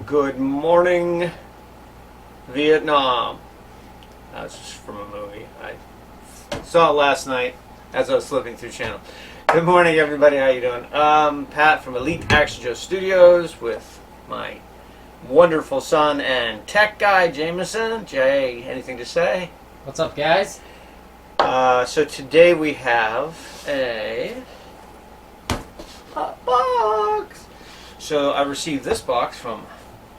Good morning, Vietnam. That's just from a movie. I saw it last night as I was flipping through channel. Good morning, everybody. How you doing? Pat from Elite Action Joe Studios with my wonderful son and tech guy, Jameson. Jay, anything to say? What's up, guys? So today we have a hot box. So I received this box from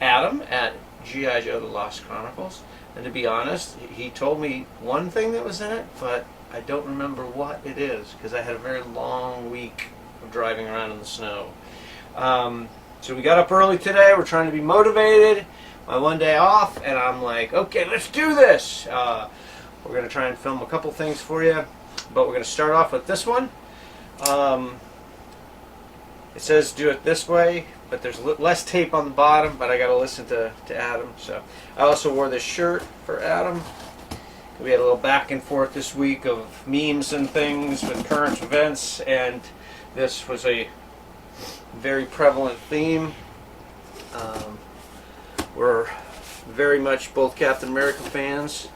Adam at G.I.Joe the Lost Chronicles, and to be honest, he told me one thing that was in it, but I don't remember what it is because I had a very long week of driving around in the snow. So we got up early today. We're trying to be motivated. My one day off, and I'm like, okay, let's do this. We're going to try and film a couple things for you, but we're going to start off with this one. It says do it this way, but there's less tape on the bottom, but I got to listen to Adam. So I also wore this shirt for Adam. We had a little back and forth this week of memes and things with current events, and this was a very prevalent theme. We're very much both Captain America fans,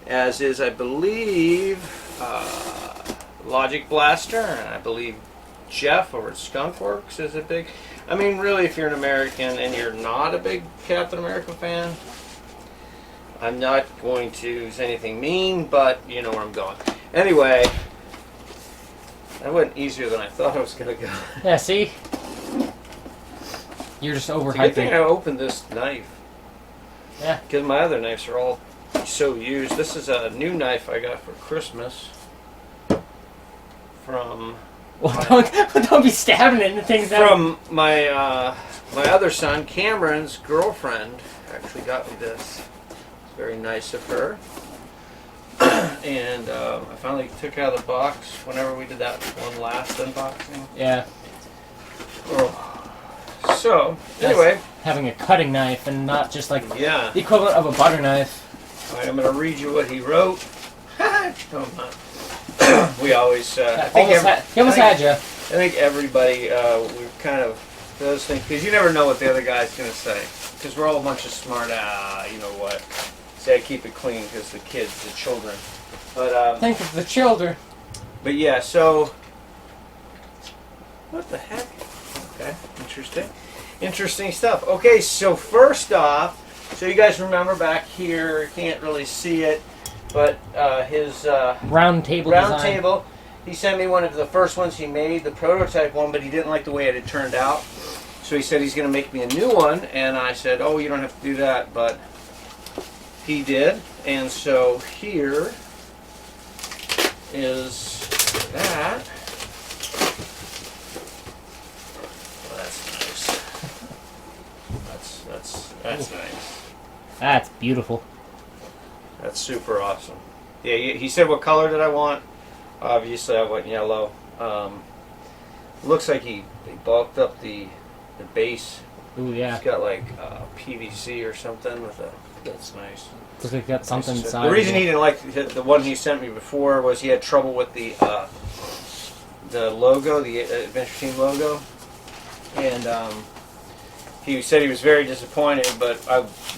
as is, I believe, Logic Blaster, and I believe Jeff over at Skunkworks is a big... I mean, really, if you're an American and you're not a big Captain America fan, I'm not going to say anything mean, but you know where I'm going. Anyway, that went easier than I thought it was going to go. Yeah, see? You're just overhyping. It's a good thing I opened this knife. Yeah. Because my other knives are all so used. This is a new knife I got for Christmas from... Well, don't be stabbing it into things. From my my other son, Cameron's girlfriend, actually got me this. It's very nice of her. And I finally took it out of the box whenever we did that one last unboxing. Yeah. Oh. So, anyway. Having a cutting knife and not just like the equivalent of a butter knife. All right, I'm going to read you what he wrote. We always, he almost had you. I think everybody, we kind of, those things, because you never know what the other guy's going to say. Because we're all a bunch of smart, you know what, say I keep it clean because the kids, the children. But, think of the children. But yeah, so, what the heck? Okay, interesting. Interesting stuff. Okay, so first off, so you guys remember back here, you can't really see it, but his round table, he sent me one of the first ones he made, the prototype one, but he didn't like the way it had turned out. So he said he's going to make me a new one, and I said, oh, you don't have to do that, but he did. And so here is that. Well, that's nice. That's nice. That's beautiful. That's super awesome. Yeah, he said what color did I want. Obviously, I want yellow. Looks like he bulked up the base. Ooh, yeah. It's got like PVC or something with a. That's nice. Looks like got something inside. The reason he didn't like the one he sent me before was he had trouble with the logo, the Adventure Team logo, and he said he was very disappointed. But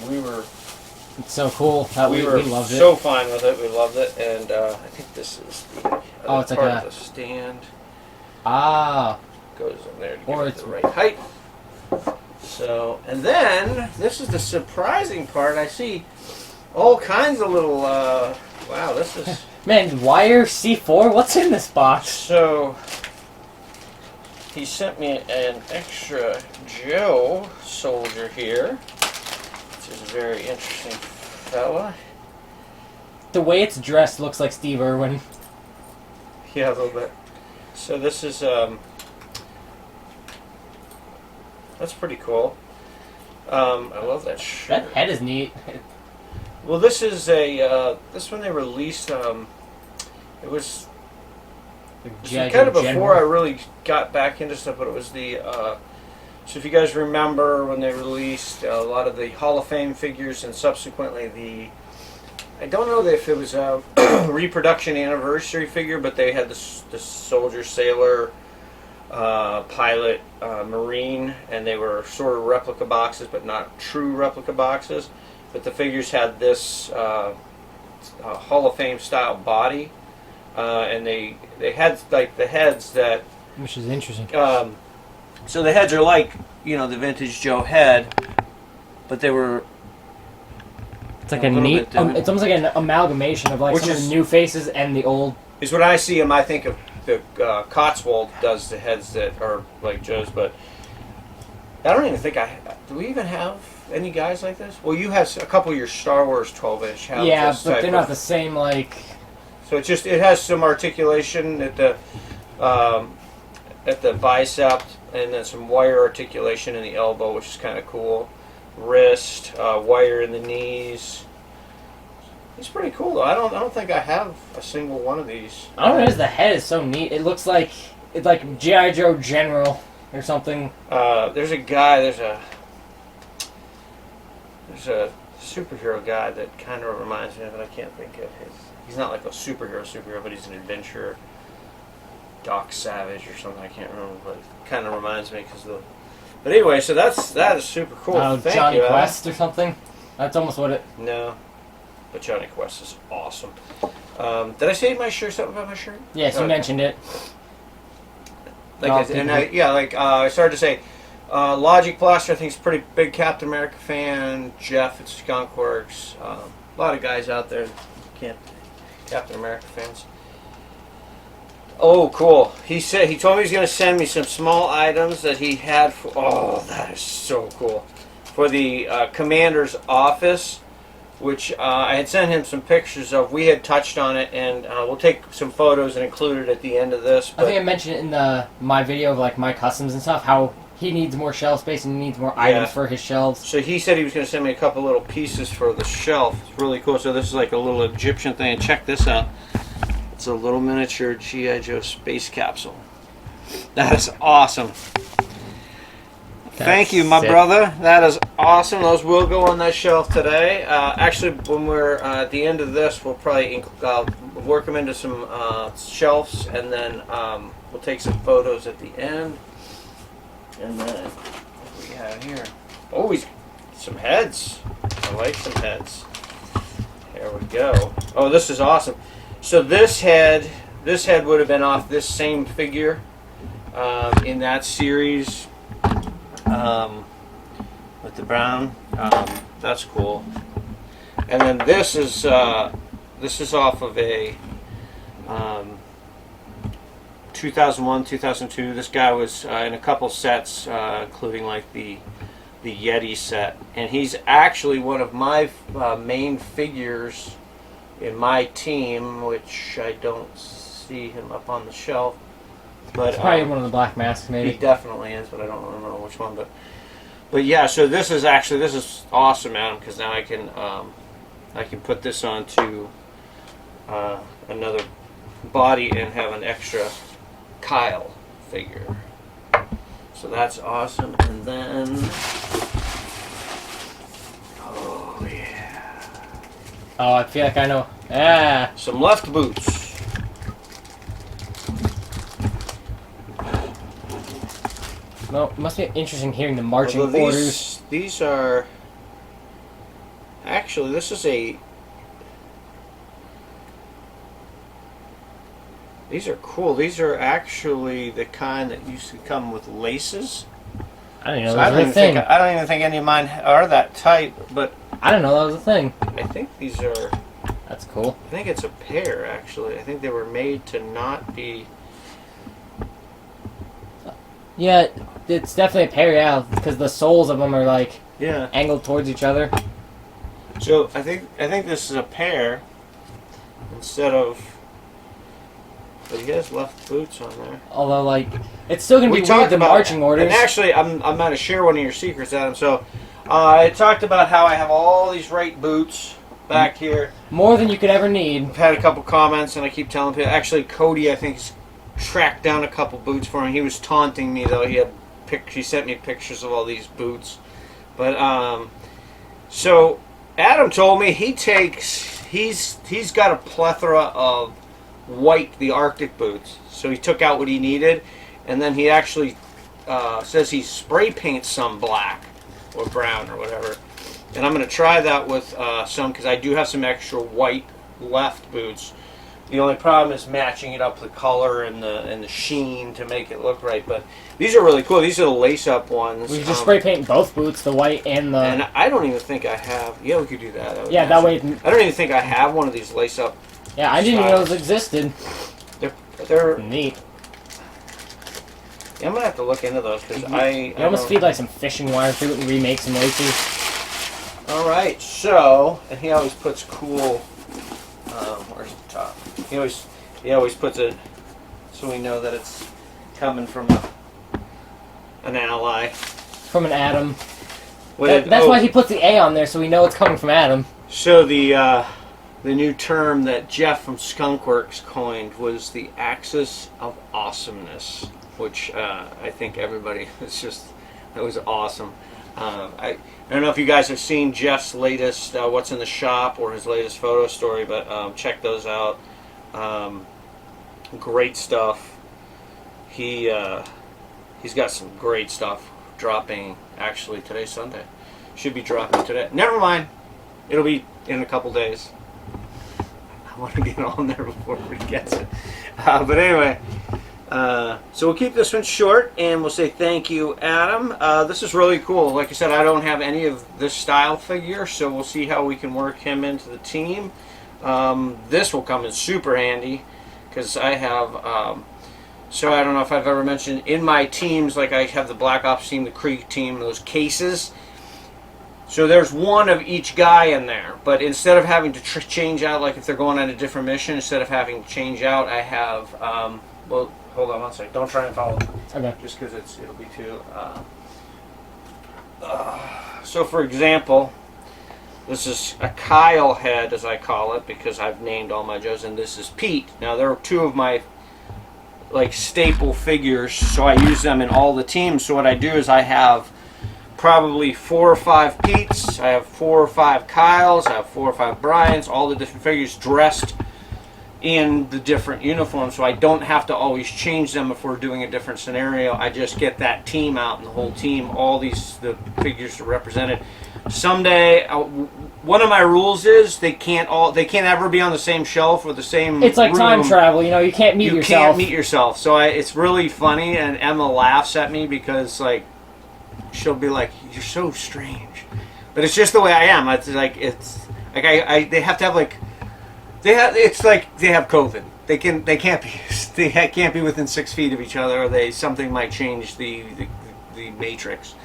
we were. It's so cool. We were loved it. so fine with it. We loved it, and I think this is the it's like part of the stand. Goes in there to get the right height. So, and then this is the surprising part. I see all kinds of little. Wow, this is man. Wire C4. What's in this box? So he sent me an extra Joe soldier here. Which is a very interesting fella. The way it's dressed looks like Steve Irwin. Yeah, a little bit. So this is that's pretty cool. I love that shirt. That head is neat. Well, this is a this one they released. It was kind of before I really got back into stuff, but it was the. So if you guys remember when they released a lot of the Hall of Fame figures and subsequently the, I don't know if it was a reproduction anniversary figure, but they had the Soldier Sailor Pilot, Marine, and they were sort of replica boxes, but not true replica boxes. But the figures had this Hall of Fame style body, and they had like the heads that, which is interesting. so the heads are like, you know, the vintage Joe head, but they were. It's like a neat. It's almost like an amalgamation of like some of the new faces and the old. Is when I see them, I think of the Cotswold does the heads that are like Joe's, but I don't even think do we even have any guys like this? Well, you have a couple of your Star Wars 12-inch. Yeah, but they're not the same like. So it has some articulation at the bicep, and then some wire articulation in the elbow, which is kind of cool. Wrist, wire in the knees. It's pretty cool though. I don't think I have a single one of these. I don't know. The head is so neat. It looks like it's like G.I. Joe General or something. There's a guy. There's a superhero guy that kind of reminds me of it. I can't think of his. He's not like a superhero, but he's an adventurer. Doc Savage or something. I can't remember, but it kind of reminds me because the. But anyway, so that is super cool. Thank Johnny you, Quest or something. That's almost what it. No, but Johnny Quest is awesome. Did I say something about my shirt? Yes, you mentioned it. I started to say, Logic Blaster, I think, is a pretty big Captain America fan. Jeff at Skunk Works. A lot of guys out there Captain America fans. Oh, cool. He told me he was going to send me some small items that he had for, oh, that is so cool. For the commander's office, which I had sent him some pictures of. We had touched on it, and we'll take some photos and include it at the end of this. I think I mentioned it in my video of like my customs and stuff, how he needs more shelf space and he needs more items for his shelves. So he said he was going to send me a couple little pieces for the shelf. It's really cool. So this is like a little Egyptian thing. Check this out. It's a little miniature G.I. Joe space capsule. That is awesome. Thank you, my brother. That is awesome. Those will go on that shelf today. Actually, when we're at the end of this, we'll probably work them into some shelves, and then we'll take some photos at the end. And then what do we have here? Oh, some heads. I like some heads. There we go. Oh, this is awesome. So this head would have been off this same figure in that series with the brown. That's cool. And then this is off of a 2001, 2002. This guy was in a couple sets, including like the Yeti set, and he's actually one of my main figures in my team, which I don't see him up on the shelf. But it's probably one of the black masks, maybe. He definitely is, but I don't remember which one. But yeah, so this is awesome, Adam, because now I can put this onto another body and have an extra Kyle figure. So that's awesome, and then. Oh, I feel like I know. Ah. Some left boots. Well, it must be interesting hearing the marching orders. These are... Actually, this is a... These are cool. These are actually the kind that used to come with laces. I didn't know that was a thing. I don't even think any of mine are that tight, but... I didn't know that was a thing. I think these are... That's cool. I think it's a pair, actually. I think they were made to not be... Yeah, it's definitely a pair, yeah, because the soles of them are, like, yeah, angled towards each other. So, I think this is a pair instead of... But he has left boots on there. Although, like, it's still going to be weird, the marching orders. And actually, I'm going to share one of your secrets, Adam. So, I talked about how I have all these right boots back here. More than you could ever need. I've had a couple comments, and I keep telling people. Actually, Cody, I think, tracked down a couple boots for me. He was taunting me, though. He sent me pictures of all these boots. But, so, Adam told me he's got a plethora of the Arctic boots. So he took out what he needed, and then he actually says he spray paints some black or brown or whatever. And I'm going to try that with some, because I do have some extra white left boots. The only problem is matching it up, the color and the sheen to make it look right. But these are really cool. These are the lace-up ones. We could just spray paint both boots, the white and the... And I don't even think I have... Yeah, we could do that. Yeah, that way... I don't even think I have one of these lace-up. Yeah, I didn't even know those existed. They're neat. Yeah, I'm gonna have to look into those because You almost feed like some fishing wire through it and remake some laces. All right, so and he always puts cool. Where's the top? He always puts it so we know that it's coming from an ally. From an Adam. That's why he puts the A on there, so we know it's coming from Adam. So the new term that Jeff from Skunkworks coined was the axis of awesomeness, which I think everybody, that was awesome. I don't know if you guys have seen Jeff's latest What's in the Shop or his latest photo story, but check those out. Great stuff. He's got some great stuff dropping. Actually, today's Sunday. Should be dropping today. Never mind. It'll be in a couple days. I want to get on there before he gets it. But anyway, so we'll keep this one short, and we'll say thank you, Adam. This is really cool. Like I said, I don't have any of this style figure, so we'll see how we can work him into the team. This will come in super handy, because I have... so I don't know if I've ever mentioned, in my teams, like I have the Black Ops team, the Krieg team, those cases. So there's one of each guy in there, but instead of having to change out, like if they're going on a different mission, instead of having to change out, I have, well, hold on one second. Don't try and follow. Okay. Just because it'll be too... so for example, this is a Kyle head, as I call it, because I've named all my Joes, and this is Pete. Now, there are two of my staple figures, so I use them in all the teams. So what I do is I have probably 4 or 5 Petes, I have 4 or 5 Kyles, I have 4 or 5 Brians, all the different figures dressed in the different uniforms, so I don't have to always change them if we're doing a different scenario. I just get that team out, and the whole team, the figures are represented. Someday, one of my rules is they can't ever be on the same shelf or the same It's like room. time travel, you can't meet yourself. You can't meet yourself. So it's really funny, and Emma laughs at me because, like, she'll be like, "You're so strange," but it's just the way I am. They have to have like, it's like they have COVID. They can't be within 6 feet of each other, or something might change the matrix.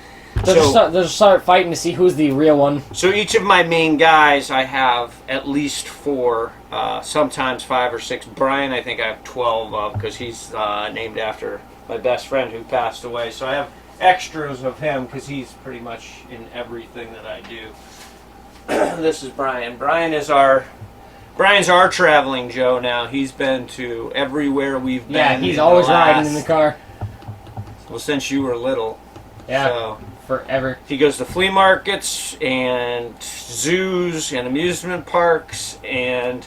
They'll start fighting to see who's the real one. So each of my main guys, I have at least 4, sometimes 5 or 6. Brian, I think I have 12 of, because he's named after my best friend who passed away. So I have extras of him because he's pretty much in everything that I do. This is Brian. Brian's our traveling Joe now. He's been to everywhere we've been. Yeah, he's always riding in the car. Well, since you were little. Yeah. So forever. he goes to flea markets and zoos and amusement parks, and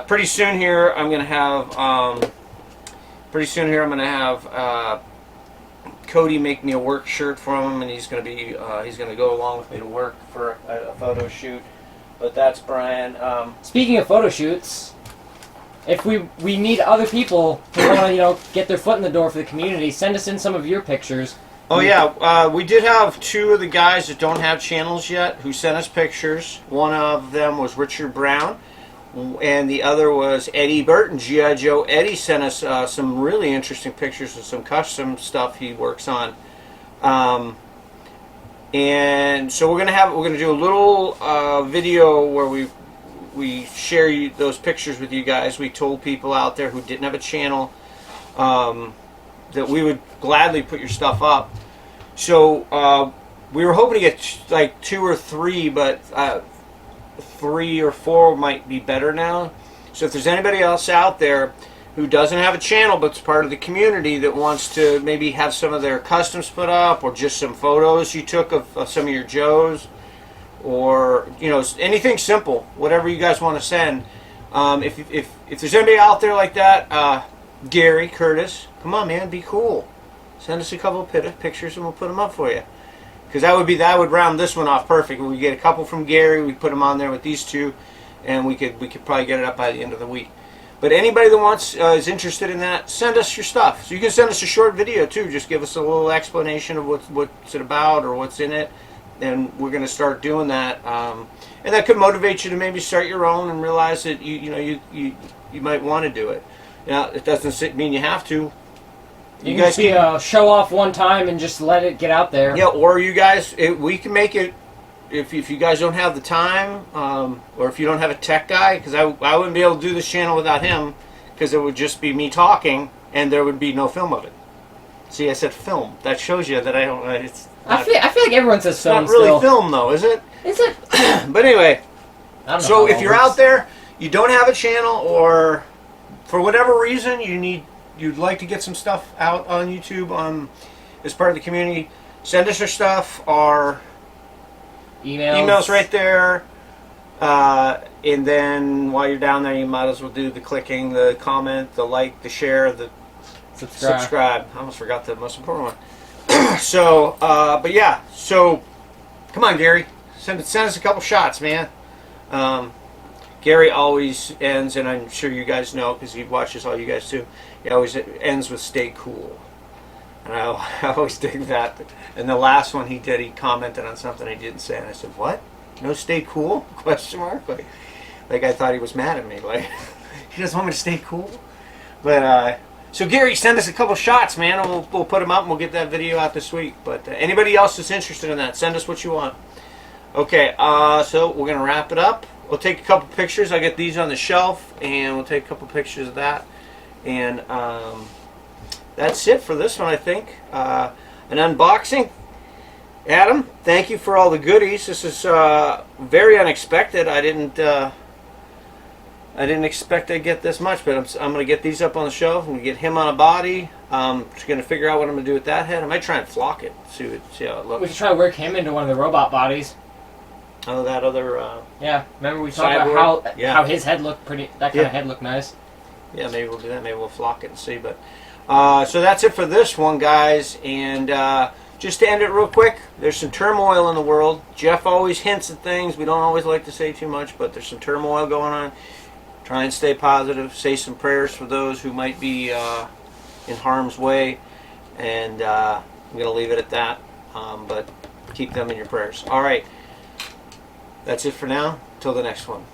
pretty soon here I'm gonna have Cody make me a work shirt for him, and he's gonna go along with me to work for a photo shoot. But that's Brian. Speaking of photo shoots, if we need other people who want to get their foot in the door for the community, send us in some of your pictures. Oh yeah, we did have 2 of the guys that don't have channels yet who sent us pictures. One of them was Richard Brown, and the other was Eddie Burton. G.I. Joe Eddie sent us some really interesting pictures of some custom stuff he works on. And so we're gonna do a little video where we share those pictures with you guys. We told people out there who didn't have a channel that we would gladly put your stuff up. So we were hoping to get like 2 or 3, but 3 or 4 might be better now. So if there's anybody else out there who doesn't have a channel but's part of the community that wants to maybe have some of their customs put up, or just some photos you took of some of your Joes, or anything simple, whatever you guys want to send. If there's anybody out there like that, Gary Curtis, Come on, man, be cool. Send us a couple of pictures and we'll put them up for you. Because that would round this one off perfect. We get a couple from Gary, we put them on there with these two, and we could probably get it up by the end of the week. But anybody that wants is interested in that, send us your stuff. So you can send us a short video too. Just give us a little explanation of what's it about or what's in it, and we're going to start doing that. And that could motivate you to maybe start your own and realize that you might want to do it. Now, it doesn't mean you have to. You guys can show off one time and just let it get out there. Yeah, or you guys, we can make it. If you guys don't have the time, or if you don't have a tech guy, because I wouldn't be able to do this channel without him, because it would just be me talking and there would be no film of it. See, I said film. That shows you that I don't. I feel like everyone says film. It's not really still. film though, is it? Is it? But anyway, I don't know so how if it you're works. out there, you don't have a channel, or for whatever reason you'd like to get some stuff out on YouTube as part of the community, send us your stuff. Our email's right there. And then while you're down there, you might as well do the clicking, the comment, the like, the share, the subscribe. I almost forgot the most important one. So, but yeah. So, come on, Gary. Send us a couple shots, man. Gary always ends, and I'm sure you guys know because he watches all you guys too. He always ends with "Stay cool," and I always dig that. And the last one he did, he commented on something I didn't say, and I said, "What? No stay cool?" Question mark. Like I thought he was mad at me. Like he doesn't want me to stay cool. But so Gary, send us a couple shots, man, and we'll put them up and we'll get that video out this week. But anybody else that's interested in that, send us what you want. Okay, so we're gonna wrap it up. We'll take a couple pictures. I'll get these on the shelf, and we'll take a couple pictures of that. And that's it for this one, I think. An unboxing. Adam, thank you for all the goodies. This is very unexpected. I didn't expect I'd get this much, but I'm going to get these up on the shelf. I'm going to get him on a body. Just going to figure out what I'm going to do with that head. I might try and flock it. See how it looks. We could try to work him into one of the robot bodies. Oh, that other. Yeah, remember we talked about how his head looked pretty. That kind Yeah. of head looked nice. Yeah, maybe we'll do that. Maybe we'll flock it and see. But so that's it for this one, guys. And just to end it real quick, there's some turmoil in the world. Jeff always hints at things. We don't always like to say too much, but there's some turmoil going on. Try and stay positive. Say some prayers for those who might be in harm's way. And I'm going to leave it at that. But keep them in your prayers. All right. That's it for now. Till the next one.